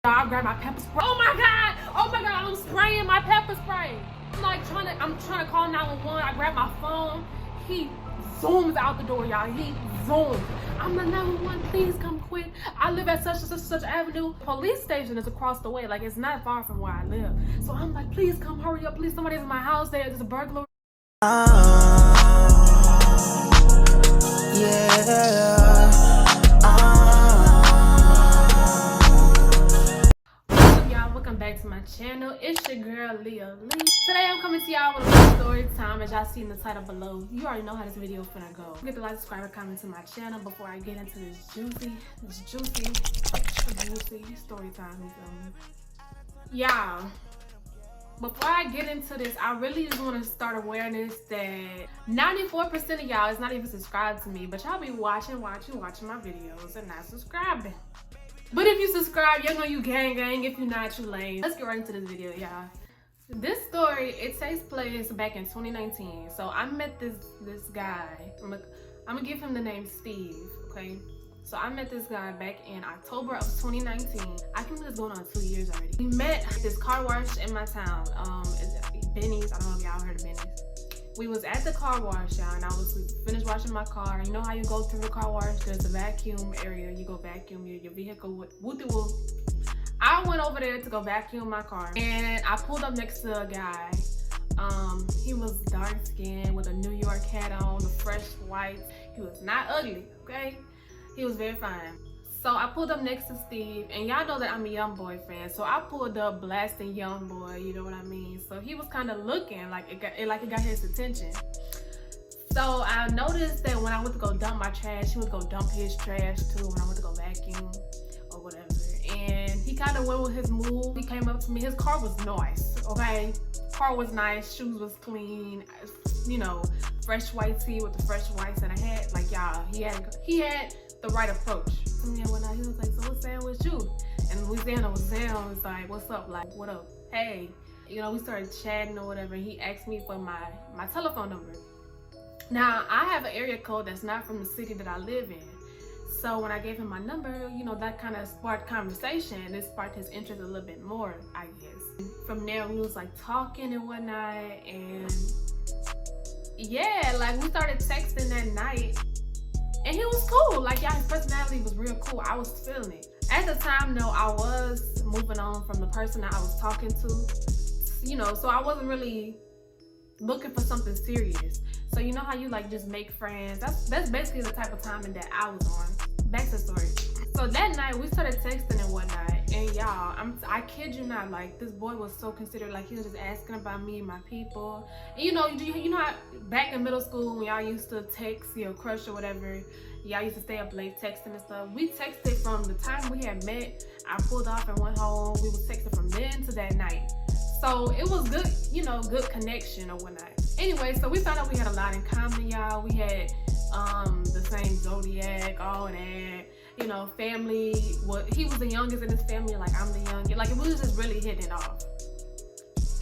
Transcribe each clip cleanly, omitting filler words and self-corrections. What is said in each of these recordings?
I grabbed my pepper spray. Oh my god, I'm spraying my pepper spray. I'm trying to call 911. I grab my phone. He zooms out the door, y'all. He zooms. I'm like, 911, please come quick. I live at such avenue. Police station is across the way. Like, it's not far from where I live. So I'm like, please come, hurry up, please. Somebody's in my house. There's a burglar. Welcome back to my channel. It's your girl Leah Lee. Today I'm coming to y'all with a little story time. As y'all see in the title below, you already know how this video finna go. Get the like, subscribe, and comment to my channel before I get into this juicy story time. Y'all, before I get into this, I really just want to start awareness that 94% of y'all is not even subscribed to me, but y'all be watching my videos and not subscribing. But if you subscribe, you know you gang. If you're not, you lame. Let's get right into this video, y'all. This story, it takes place back in 2019. So I met this guy. I'm gonna give him the name Steve, okay? So I met this guy back in October of 2019. I can believe it's going on 2 years already. We met at this car wash in my town. It's Benny's. I don't know if y'all heard of Benny's. We was at the car wash, y'all, and I was finished washing my car. You know how you go through the car wash? There's a vacuum area. You go vacuum your vehicle with whoop-de-whoop. I went over there to go vacuum my car, and I pulled up next to a guy. He was dark skinned with a New York hat on, the fresh white. He was not ugly, okay? He was very fine. So I pulled up next to Steve, and y'all know that I'm a Young Boy fan. So I pulled up blasting Young Boy, you know what I mean? So he was kind of looking like it got his attention. So I noticed that when I went to go dump my trash, he would go dump his trash too when I went to go vacuum or whatever. And he kind of went with his move. He came up to me. His car was nice, okay? Car was nice, shoes was clean, you know, fresh white tee with the fresh whites and a hat. Like, y'all, he had the right approach to me and whatnot. He was like, so what's saying with you? And Louisiana was like, what's up? Like, what up? Hey, you know, we started chatting or whatever. He asked me for my telephone number. Now, I have an area code that's not from the city that I live in. So when I gave him my number, you know, that kind of sparked conversation. It sparked his interest a little bit more, I guess. From there, we was like talking and whatnot. And yeah, like we started texting that night. And he was cool. Like, y'all, his personality was real cool. I was feeling it. At the time, though, I was moving on from the person that I was talking to. You know, so I wasn't really looking for something serious. So you know how you like just make friends? That's basically the type of timing that I was on. Back to the story. So that night we started texting and whatnot, and y'all, I kid you not, like this boy was so considerate. Like he was just asking about me and my people. And you know how back in middle school when y'all used to text your crush or whatever, y'all used to stay up late texting and stuff. We texted from the time we had met. I pulled off and went home. We was texting from then to that night. So it was good, you know, good connection or whatnot. Anyway, so we found out we had a lot in common, y'all. We had the same zodiac, all that, you know, family. He was the youngest in his family, like I'm the youngest. Like, it was just really hitting it off.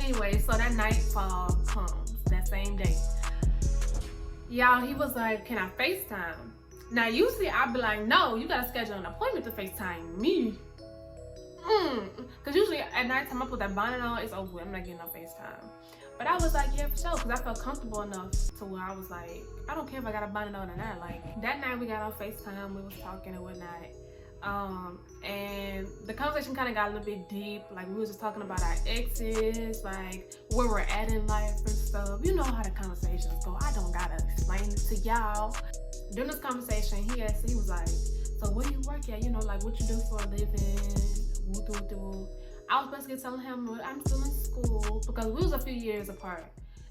Anyway, so that nightfall comes, that same day. Y'all, he was like, can I FaceTime? Now, usually I'd be like, no, you gotta schedule an appointment to FaceTime me. Because usually at nighttime I put that bonnet on, it's over with. I'm not getting no FaceTime. But I was like, yeah, for sure, because I felt comfortable enough to where I was like, I don't care if I got a bonnet on or not. Like, that night we got on FaceTime, we was talking and whatnot. And the conversation kind of got a little bit deep. Like, we was just talking about our exes, like where we're at in life and stuff. You know how the conversations go. I don't gotta explain it to y'all. During this conversation, he was like, so where you work at? You know, like what you do for a living? I was basically telling him I'm still in school because we was a few years apart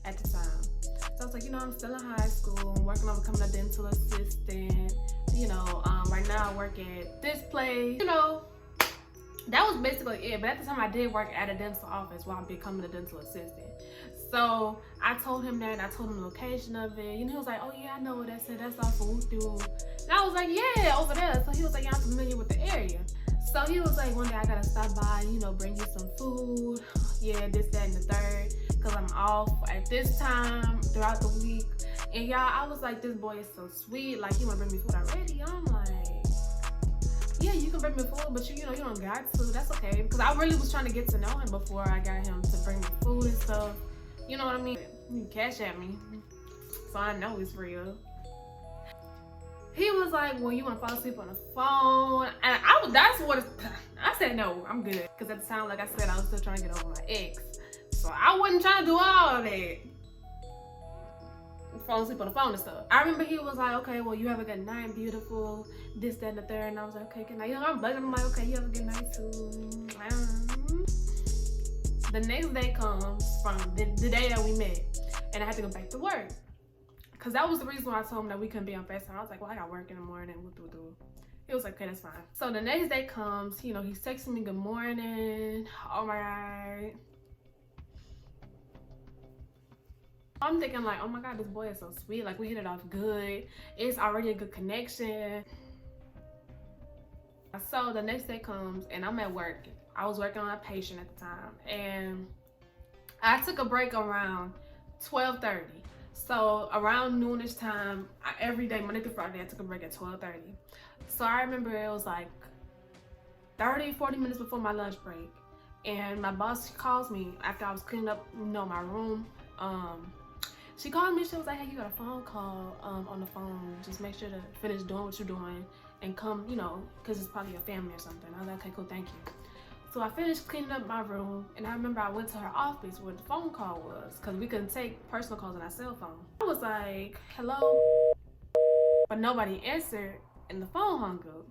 at the time. So I was like, you know, I'm still in high school. I'm working on becoming a dental assistant. You know, right now I work at this place. You know, that was basically it. But at the time I did work at a dental office while becoming a dental assistant. So I told him that, and I told him the location of it. You know, he was like, oh yeah, I know what that's it. That's off of Woo-Doo. And I was like, yeah, over there. So he was like, yeah, I'm familiar with the area. So he was like, one day I gotta stop by, you know, bring you some food. Yeah, this, that, and the third. Because I'm off at this time throughout the week. And y'all, I was like, this boy is so sweet. Like, he wanna bring me food already. I'm like, yeah, you can bring me food, but you know, you don't got to. That's okay. Because I really was trying to get to know him before I got him to bring me food and stuff. You know what I mean? You can cash at me, so I know it's real. He was like, well, you want to fall asleep on the phone? And I said, no, I'm good. Because at the time, like I said, I was still trying to get over my ex. So I wasn't trying to do all that. Fall asleep on the phone and stuff. I remember he was like, okay, well, you have a good night, beautiful, this, that, and the third. And I was like, okay, good night. You know, I'm buzzing. I'm like, okay, you have a good night too. The next day comes from the day that we met. And I had to go back to work. Because that was the reason why I told him that we couldn't be on FaceTime. I was like, well, I got work in the morning. He was like, okay, that's fine. So the next day comes, you know, he's texting me, good morning. Oh my God. I'm thinking like, oh my God, this boy is so sweet. Like, we hit it off good. It's already a good connection. So the next day comes and I'm at work. I was working on a patient at the time. And I took a break around 12:30. So around noonish time, every day, Monday through Friday, I took a break at 12:30. So I remember it was like 30, 40 minutes before my lunch break. And my boss calls me after I was cleaning up, you know, my room. She called me, she was like, hey, you got a phone call on the phone. Just make sure to finish doing what you're doing and come, you know, because it's probably your family or something. I was like, okay, cool, thank you. So I finished cleaning up my room, and I remember I went to her office where the phone call was, because we couldn't take personal calls on our cell phone. I was like, hello? But nobody answered, and the phone hung up.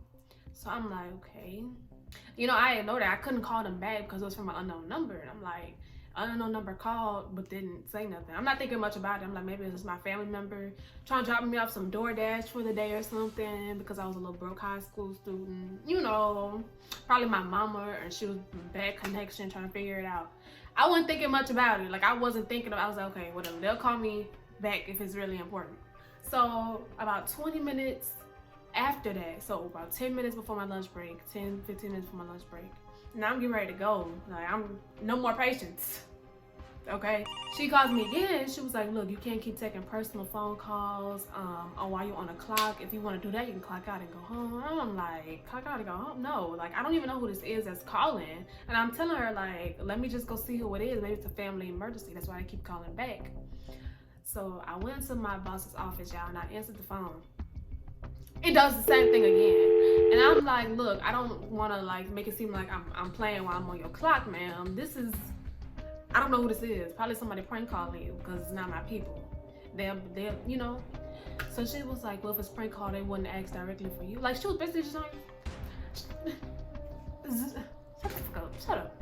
So I'm like, okay. You know, I didn't know that. I couldn't call them back because it was from an unknown number. And I'm like, unknown number called, but didn't say nothing. I'm not thinking much about it. I'm like, maybe it's my family member trying to drop me off some DoorDash for the day or something, because I was a little broke high school student. You know, probably my mama, and she was bad connection, trying to figure it out. I wasn't thinking much about it. Like, I wasn't thinking I was like, okay, whatever. They'll call me back if it's really important. So about 20 minutes after that, so about 10 minutes before my lunch break, 10, 15 minutes before my lunch break, now I'm getting ready to go. Like, I'm no more patience. Okay, she calls me again. She was like, look, you can't keep taking personal phone calls while you're on the clock. If you want to do that, you can clock out and go home. I'm like, clock out and go home? No, like, I don't even know who this is that's calling. And I'm telling her, like, let me just go see who it is. Maybe it's a family emergency. That's why I keep calling back. So I went to my boss's office, y'all, and I answered the phone. It does the same thing again. And I'm like, look, I don't want to, like, make it seem like I'm playing while I'm on your clock, ma'am. This is, I don't know who this is. Probably somebody prank calling you, because it's not my people. They're, you know. So she was like, well, if it's prank call, they wouldn't ask directly for you. Like, she was basically just like, shut the fuck up, shut up.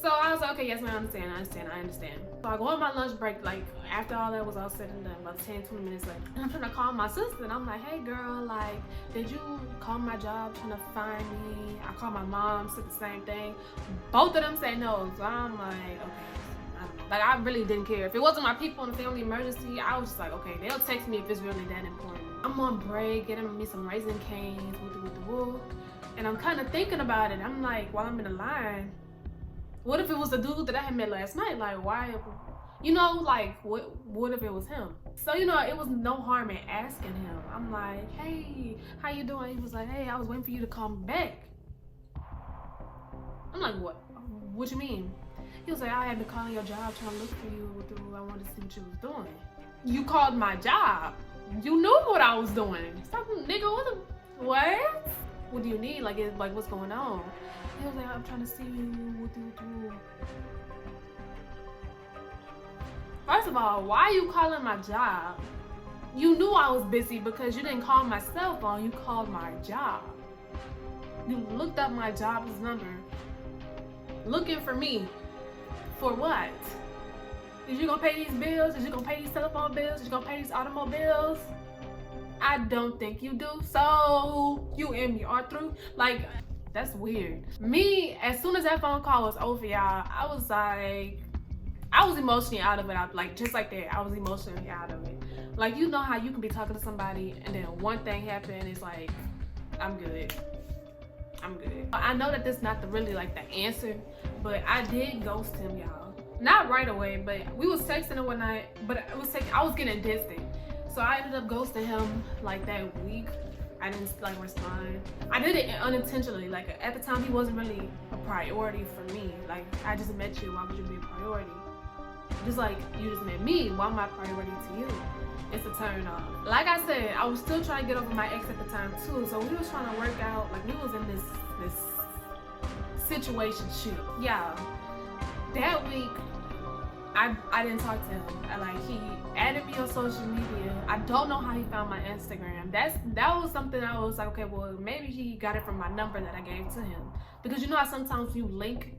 So I was like, okay, yes, ma'am, I understand. So I go on my lunch break, like, after all that was all said and done, about 10, 20 minutes later. And I'm trying to call my sister, and I'm like, hey, girl, like, did you call my job trying to find me? I called my mom, said the same thing. Both of them say no. So I'm like, okay, I don't know. Like, I really didn't care. If it wasn't my people in the family emergency, I was just like, okay, they'll text me if it's really that important. I'm on break, getting me some Raisin Canes, woo. And I'm kind of thinking about it. I'm like, while I'm in the line, what if it was the dude that I had met last night? Like, why, you know, like, what if it was him? So, you know, it was no harm in asking him. I'm like, hey, how you doing? He was like, hey, I was waiting for you to call me back. I'm like, what? What you mean? He was like, I had been calling your job trying to look for you. I wanted to see what you was doing. You called my job. You knew what I was doing. Stop, nigga, what? What do you need? Like, what's going on? He was like, I'm trying to see you. What do you do? First of all, why are you calling my job? You knew I was busy because you didn't call my cell phone. You called my job. You looked up my job's number. Looking for me. For what? Is you gonna pay these bills? Is you gonna pay these telephone bills? Is you gonna pay these automobiles? I don't think you do. So you and me are through. Like, that's weird. Me, as soon as that phone call was over, y'all, I was like, I was emotionally out of it. Like, just like that, I was emotionally out of it. Like, you know how you can be talking to somebody and then one thing happened, it's like, I'm good. I know that this is not really like the answer, but I did ghost him, y'all. Not right away, but we was texting one night, but I was getting distant. So I ended up ghosting him like that week. I didn't like respond. I did it unintentionally. Like at the time, he wasn't really a priority for me. Like I just met you, why would you be a priority? Just like you just met me, why am I a priority to you? It's a turn off. Like I said, I was still trying to get over my ex at the time too. So we was trying to work out. Like we was in this situationship. Yeah. That week, I didn't talk to him. Like he added me on social media. I don't know how he found my Instagram. That was something I was like, okay, well maybe he got it from my number that I gave to him. Because you know how sometimes you link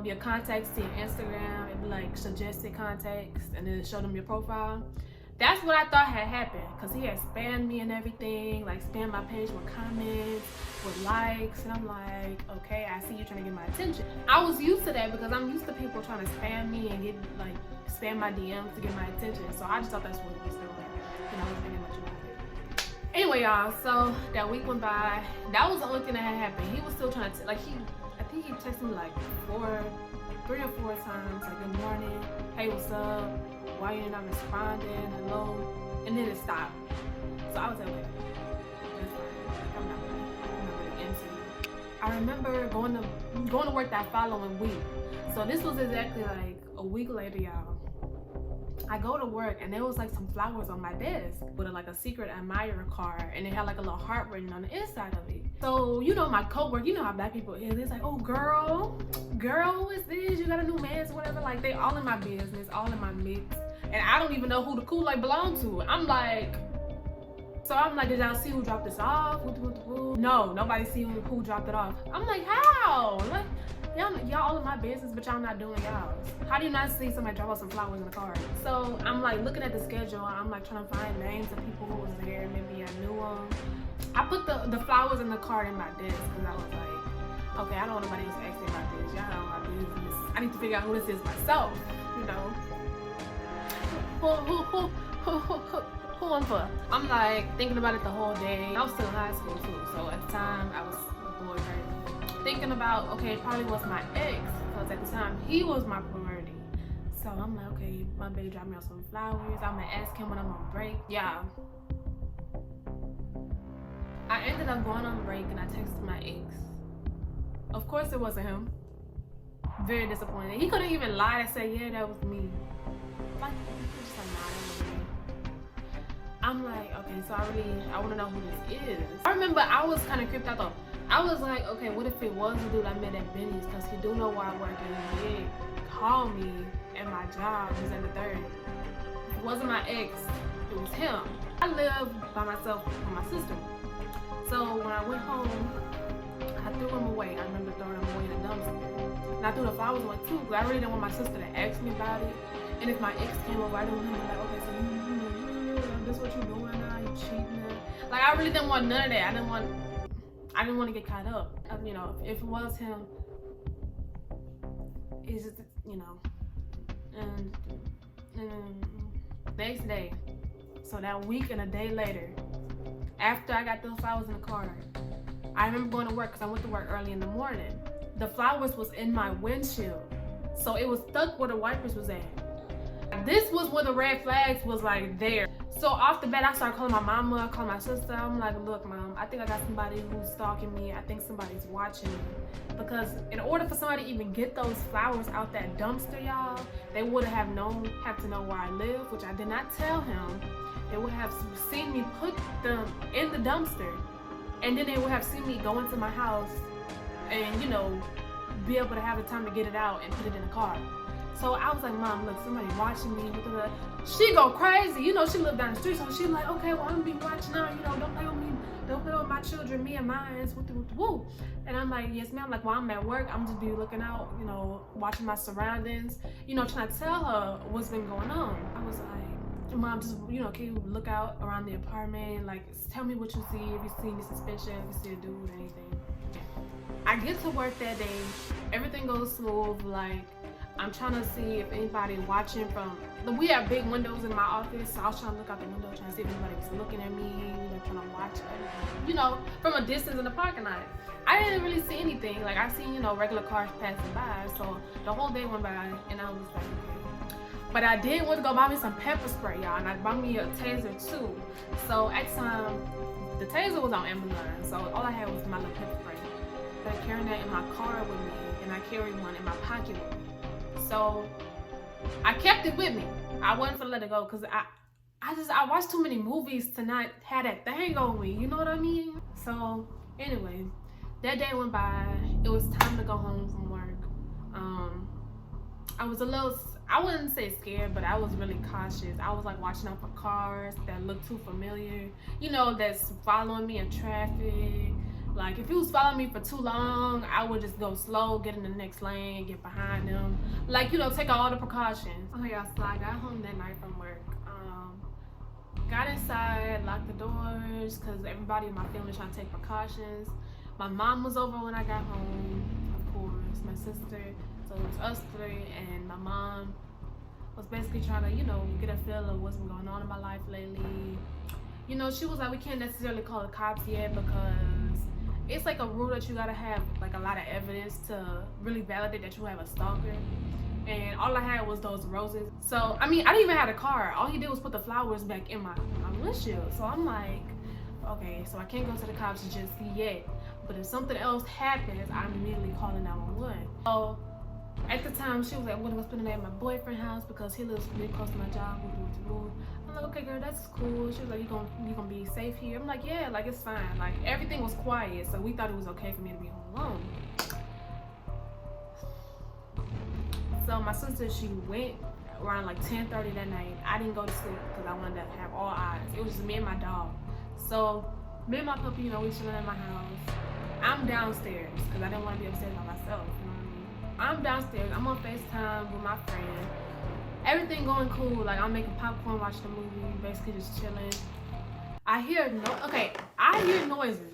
your contacts to your Instagram and like suggested contacts and then show them your profile. That's what I thought had happened, because he had spammed me and everything, like spammed my page with comments, with likes, and I'm like, okay, I see you trying to get my attention. I was used to that because I'm used to people trying to spam me and get like spam my DMs to get my attention. So I just thought that's what he was doing, and I wasn't thinking much about it. Anyway, y'all, so that week went by. That was the only thing that had happened. He was still trying to I think he texted me like 3 or 4 times, like good morning, hey, what's up? Why you not responding? Hello? And then it stopped. So I was like, wait, that's fine. I'm not really into it. I remember going to work that following week. So this was exactly like a week later, y'all. I go to work and there was like some flowers on my desk with like a secret admirer card, and it had like a little heart written on the inside of it. So you know my coworker, you know how black people is. It's like, oh girl, who is this? You got a new man or whatever. Like they all in my business, all in my mix, and I don't even know who the Kool-Aid belonged to. I'm like, did y'all see who dropped this off? No, nobody see who dropped it off. I'm like, how? Like, y'all all in my business, but y'all not doing y'all. How do you not see somebody drop off some flowers in the car? So I'm like looking at the schedule. I'm like trying to find names of people who was there. Maybe I knew them. I put the flowers in the card in my desk because I was like, okay, I don't want nobody else to ask me about this. Y'all know my business. I need to figure out who this is myself. You know, who I'm for. I'm like thinking about it the whole day. I was still in high school too, so at the time I was bored, right? Thinking about, okay, it probably was my ex, because at the time he was my priority. So I'm like, okay, my baby dropped me off some flowers. I'm gonna ask him when I'm on break. Yeah. I ended up going on break and I texted my ex. Of course it wasn't him. Very disappointed. He couldn't even lie and say, yeah, that was me. Like, just like, nah, that was me. I'm like, okay, so I want to know who this is. I remember I was kind of creeped out though. I was like, okay, what if it was the dude I met at Benny's? Because he do know where I work and he did call me at my job. He was at the 3rd. It wasn't my ex, it was him. I live by myself with my sister. So when I went home, I threw him away. I remember throwing him away in the dumpster. And I threw the flowers away too, because I really didn't want my sister to ask me about it. And if my ex came over, I didn't want him to be like, okay, so you this what you doing now? You cheating now? Like I really didn't want none of that. I didn't want to get caught up. You know, if it was him, is it, you know, and next day, so that week and a day later, after I got those flowers in the car, I remember going to work because I went to work early in the morning. The flowers was in my windshield, so it was stuck where the wipers was at. This was where the red flags was like there. So off the bat, I started calling my mama, calling my sister. I'm like, look, mom, I think I got somebody who's stalking me. I think somebody's watching me. Because in order for somebody to even get those flowers out that dumpster, y'all, they would have to know where I live, which I did not tell him. They would have seen me put them in the dumpster. And then they would have seen me go into my house and, you know, be able to have the time to get it out and put it in the car. So I was like, mom, look, somebody watching me. She go crazy. You know, she lived down the street. So she's like, okay, well, I'm going to be watching out. You know, don't play with me. Don't play with my children, me and mine. Woo. And I'm like, yes, ma'am. Like, while I'm at work, I'm just be looking out, you know, watching my surroundings, you know, trying to tell her what's been going on. I was like, mom, just, you know, can you look out around the apartment? Like, tell me what you see. If you see any suspicion, if you see a dude or anything. I get to work that day. Everything goes smooth. Like, I'm trying to see if anybody watching from, we have big windows in my office, so I was trying to look out the window, trying to see if anybody was looking at me, you know, trying to watch everything, you know, from a distance in the parking lot. I didn't really see anything. Like, I seen, you know, regular cars passing by, so the whole day went by, and I was like, okay. But I did want to go buy me some pepper spray, y'all, and I bought me a taser too. So at the time, The taser was on Amazon, so all I had was my little pepper spray. I carried that in my car with me, and I carried one in my pocket with me. So I kept it with me. I wasn't gonna let it go because I watched too many movies to not have that thing on me. You know what I mean? So anyway, that day went by. It was time to go home from work. I was a little, I wouldn't say scared, but I was really cautious. I was like watching out for cars that looked too familiar. You know, that's following me in traffic. Like if he was following me for too long, I would just go slow, get in the next lane, get behind him. Like, you know, take all the precautions. Oh yeah, so I got home that night from work. Got inside, locked the doors, because everybody in my family was trying to take precautions. My mom was over when I got home, of course, my sister. So it was us three, and my mom was basically trying to, you know, get a feel of what's been going on in my life lately. You know, she was like, we can't necessarily call the cops yet because it's like a rule that you gotta have like a lot of evidence to really validate that you have a stalker. And all I had was those roses. So, I mean, I didn't even have a car. All he did was put the flowers back in my windshield. So I'm like, okay, so I can't go to the cops just yet. But if something else happens, I'm immediately calling 911. So at the time, she was like, I'm gonna go spend the night at my boyfriend's house because he lives really close to my job. I'm like, okay, girl, that's cool. She was like, you gonna be safe here? I'm like, yeah, like it's fine. Like everything was quiet, so we thought it was okay for me to be home alone. So my sister, she went around like 10:30 that night. I didn't go to sleep because I wanted to have all eyes. It was just me and my dog. So me and my puppy, you know, we chilling in my house. I'm downstairs because I didn't want to be upstairs by myself. You know what I mean? I'm downstairs. I'm on Facetime with my friend. Everything going cool. Like I'm making popcorn, watching the movie, basically just chilling. I hear noises.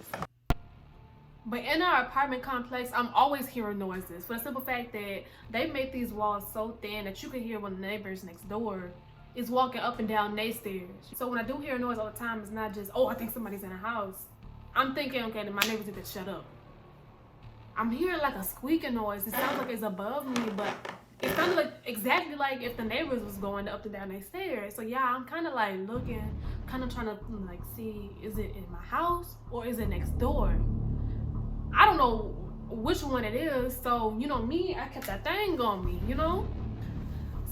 But in our apartment complex, I'm always hearing noises for the simple fact that they make these walls so thin that you can hear when the neighbors next door is walking up and down their stairs. So when I do hear a noise all the time, it's not just, oh, I think somebody's in the house. I'm thinking, okay, then my neighbors need to shut up. I'm hearing like a squeaking noise. It sounds like it's above me, but it sounded like exactly like if the neighbors was going up and down their stairs. So yeah, I'm kind of like looking, kind of trying to like see, is it in my house or is it next door? I don't know which one it is. So, you know me, I kept that thing on me, you know?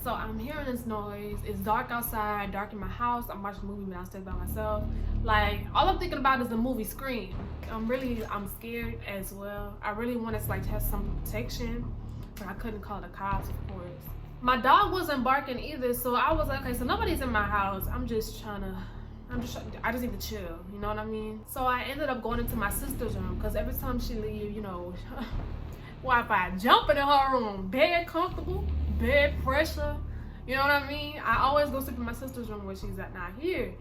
So I'm hearing this noise. It's dark outside, dark in my house. I'm watching a movie downstairs by myself. Like, all I'm thinking about is the movie Scream. I'm scared as well. I really wanted to like have some protection, but I couldn't call the cops, of course. My dog wasn't barking either, so I was like, okay, so nobody's in my house. I just need to chill, you know what I mean? So I ended up going into my sister's room because every time she leave, you know, Wi-Fi jumping in her room, bed comfortable, bed pressure, you know what I mean? I always go sleep in my sister's room when she's not here.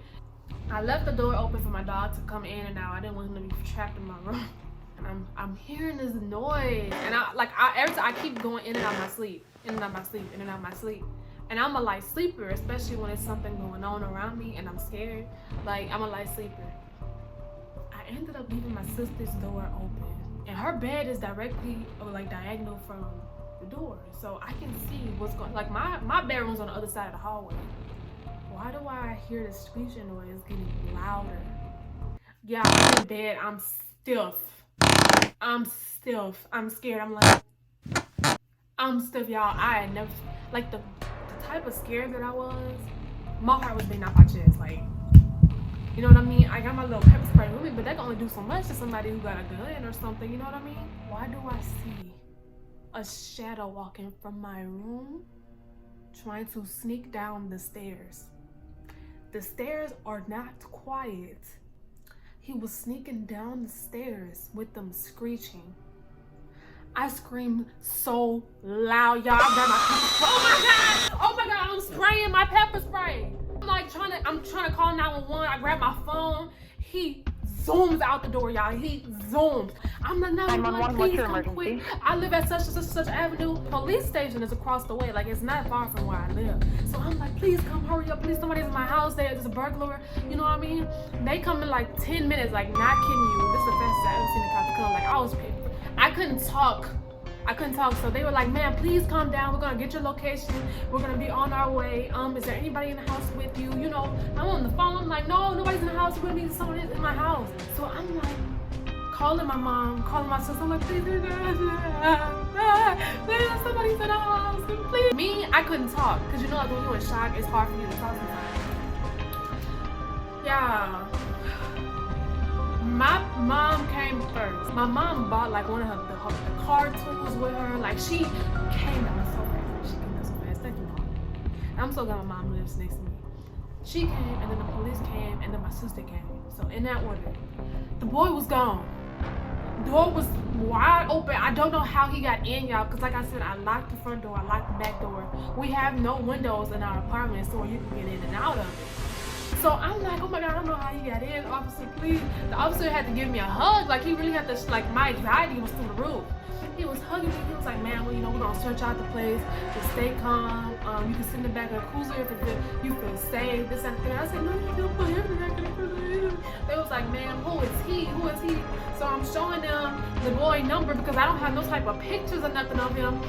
I left the door open for my dog to come in and out. I didn't want him to be trapped in my room. And I'm hearing this noise, and every time I keep going in and out of my sleep, in and out of my sleep, in and out of my sleep. And I'm a light sleeper, especially when there's something going on around me and I'm scared. Like, I'm a light sleeper. I ended up leaving my sister's door open. And her bed is directly, or like diagonal from the door. So I can see what's going on. Like, my bedroom's on the other side of the hallway. Why do I hear the screeching noise getting louder? Yeah, I'm in bed. I'm stiff. I'm scared. I'm stiff, y'all. I had never, like the type of scared that I was, my heart was beating out my chest, like, you know what I mean? I got my little pepper spray with me, but that can only do so much to somebody who got a gun or something, you know what I mean? Why do I see a shadow walking from my room trying to sneak down the stairs? The stairs are not quiet. He was sneaking down the stairs with them screeching. I screamed so loud, y'all. I grabbed my pepper spray. Oh my God, I'm spraying my pepper spray. I'm trying to call 911. I grab my phone. He zooms out the door, y'all. He zooms. I'm like, 911, please come quick. I live at such avenue. Police station is across the way. Like, it's not far from where I live. So I'm like, please come, hurry up. Please, somebody's in my house. There's a burglar. You know what I mean? They come in like 10 minutes. Like, not kidding you. This is the fastest I've ever seen the cops come. Like, I couldn't talk I couldn't talk, so they were like, "Man, please calm down. We're gonna get your location. We're gonna be on our way. Is there anybody in the house with you?" You know, I'm on the phone. I'm like, "No, nobody's in the house with me. Someone is in my house." So I'm like calling my mom, calling my sister. I'm like, "Please, please, somebody's in the house. Please." Me, I couldn't talk because you know, like when you're in shock, it's hard for you to talk sometimes. Yeah. My mom came first. My mom bought like one of the car tools with her. Like she came down so fast. She came down so fast. Thank you, Mom. And I'm so glad my mom lives next to me. She came, and then the police came, and then my sister came. So in that order, the boy was gone. The door was wide open. I don't know how he got in, y'all, because like I said, I locked the front door, I locked the back door. We have no windows in our apartment, so you can get in and out of it. So I'm like, oh my God, I don't know how he got in. Officer, please. The officer had to give me a hug. Like he really had to, like my anxiety was through the roof. He was hugging me. He was like, "Man, well, you know, we're gonna search out the place. Just stay calm. You can sit in the back of the cruiser if you feel safe. This and that." I said, "No, don't put him in the back of the cruiser." They was like, "Man, who is he? Who is he?" So I'm showing them the boy number because I don't have no type of pictures or nothing of him.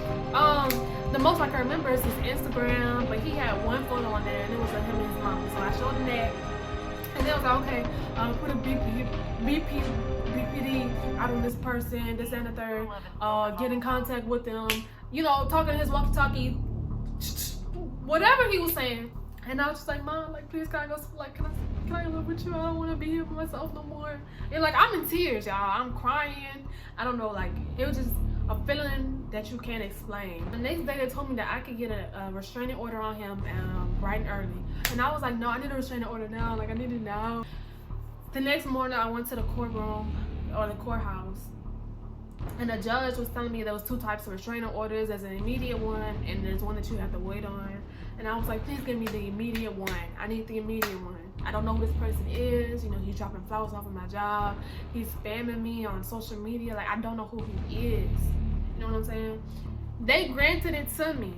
The most I can remember is his Instagram, but he had one photo on there and it was of him and his mom. So I showed them that. And they was like, "Okay, put a BPD out on this person, this and the third, get in contact with them," you know, talking to his walkie-talkie, whatever he was saying. And I was just like, "Mom, like, please, can I go, like, can I live with you? I don't want to be here by myself no more." And like, I'm in tears, y'all. I'm crying. I don't know, like, it was just a feeling that you can't explain. The next day, they told me that I could get a restraining order on him bright and early. And I was like, "No, I need a restraining order now. Like, I need it now." The next morning, I went to the courtroom or the courthouse, and the judge was telling me there was two types of restraining orders. There's an immediate one, and there's one that you have to wait on. And I was like, "Please give me the immediate one. I need the immediate one. I don't know who this person is. You know, he's dropping flowers off of my job. He's spamming me on social media. Like, I don't know who he is." You know what I'm saying? They granted it to me.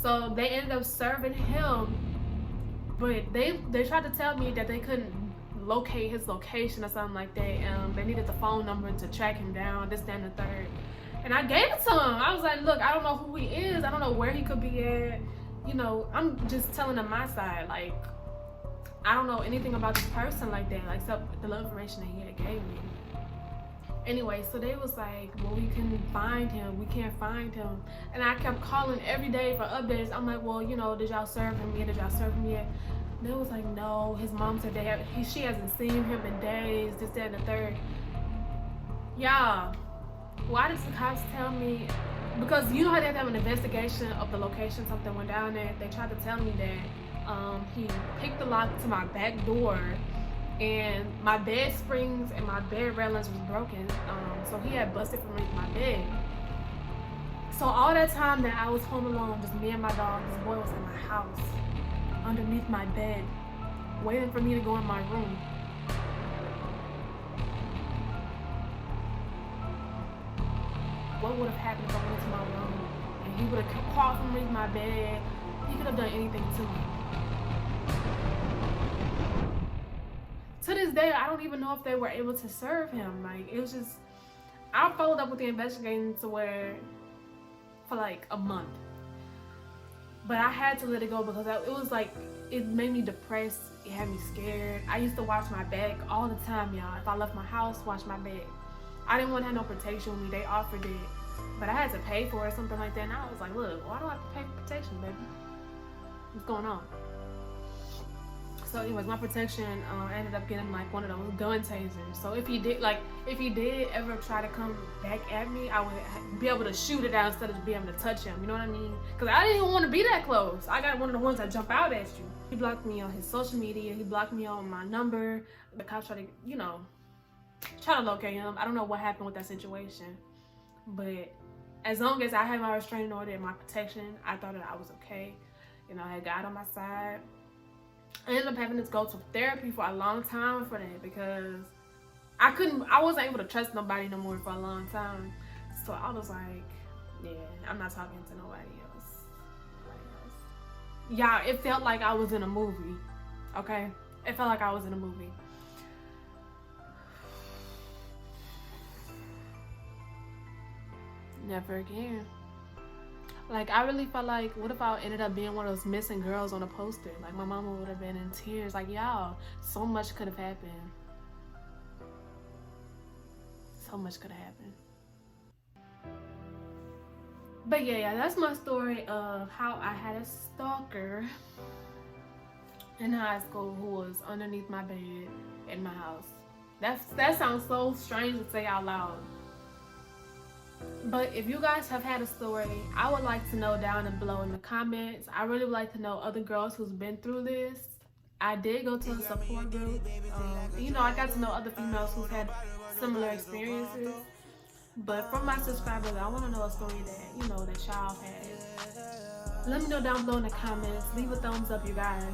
So they ended up serving him, but they tried to tell me that they couldn't locate his location or something like that. They needed the phone number to track him down, this, that, and the third. And I gave it to him. I was like, "Look, I don't know who he is. I don't know where he could be at. You know, I'm just telling them my side. Like, I don't know anything about this person like that, like except the little information that he had gave me." Anyway, so they was like, "Well, we couldn't find him. We can't find him." And I kept calling every day for updates. I'm like, "Well, you know, did y'all serve him yet? Did y'all serve him yet?" They was like, "No." His mom said she hasn't seen him in days, this, that, and the third. Y'all, why does the cops tell me? Because you know how they have to have an investigation of the location something went down there. They tried to tell me that he picked the lock to my back door, and my bed springs and my bed railings was broken. So he had busted from underneath my bed. So all that time that I was home alone, just me and my dog, this boy was in my house, underneath my bed, waiting for me to go in my room. What would have happened if I went into my room and he would have crawled from underneath my bed? He could have done anything to me. To this day, I don't even know if they were able to serve him. Like, it was just, I followed up with the investigation for like a month. But I had to let it go because it was like, it made me depressed. It had me scared. I used to watch my back all the time, y'all. If I left my house, watch my back. I didn't want to have no protection with me. They offered it, but I had to pay for it, something like that. And I was like, "Look, why do I have to pay for protection, baby? What's going on?" So anyways, my protection ended up getting like one of those gun tasers. So if he did ever try to come back at me, I would be able to shoot it out instead of being able to touch him. You know what I mean? Because I didn't even want to be that close. I got one of the ones that jump out at you. He blocked me on his social media. He blocked me on my number. The cops tried to, you know, try to locate him. I don't know what happened with that situation, but as long as I had my restraining order and my protection, I thought that I was okay. You know, I had God on my side. I ended up having to go to therapy for a long time for that because I wasn't able to trust nobody no more for a long time. So I was like, yeah, I'm not talking to nobody else. Yeah, it felt like I was in a movie, okay? It felt like I was in a movie. Never again. Like, I really felt like, what if I ended up being one of those missing girls on a poster? Like, my mama would have been in tears. Like, y'all, so much could have happened. So much could have happened. But yeah, that's my story of how I had a stalker in high school who was underneath my bed in my house. That sounds so strange to say out loud. But if you guys have had a story, I would like to know down below in the comments. I really would like to know other girls who's been through this. I did go to a support group. You know, I got to know other females who've had similar experiences. But from my subscribers, I want to know a story that, you know, that y'all had. Let me know down below in the comments. Leave a thumbs up, you guys.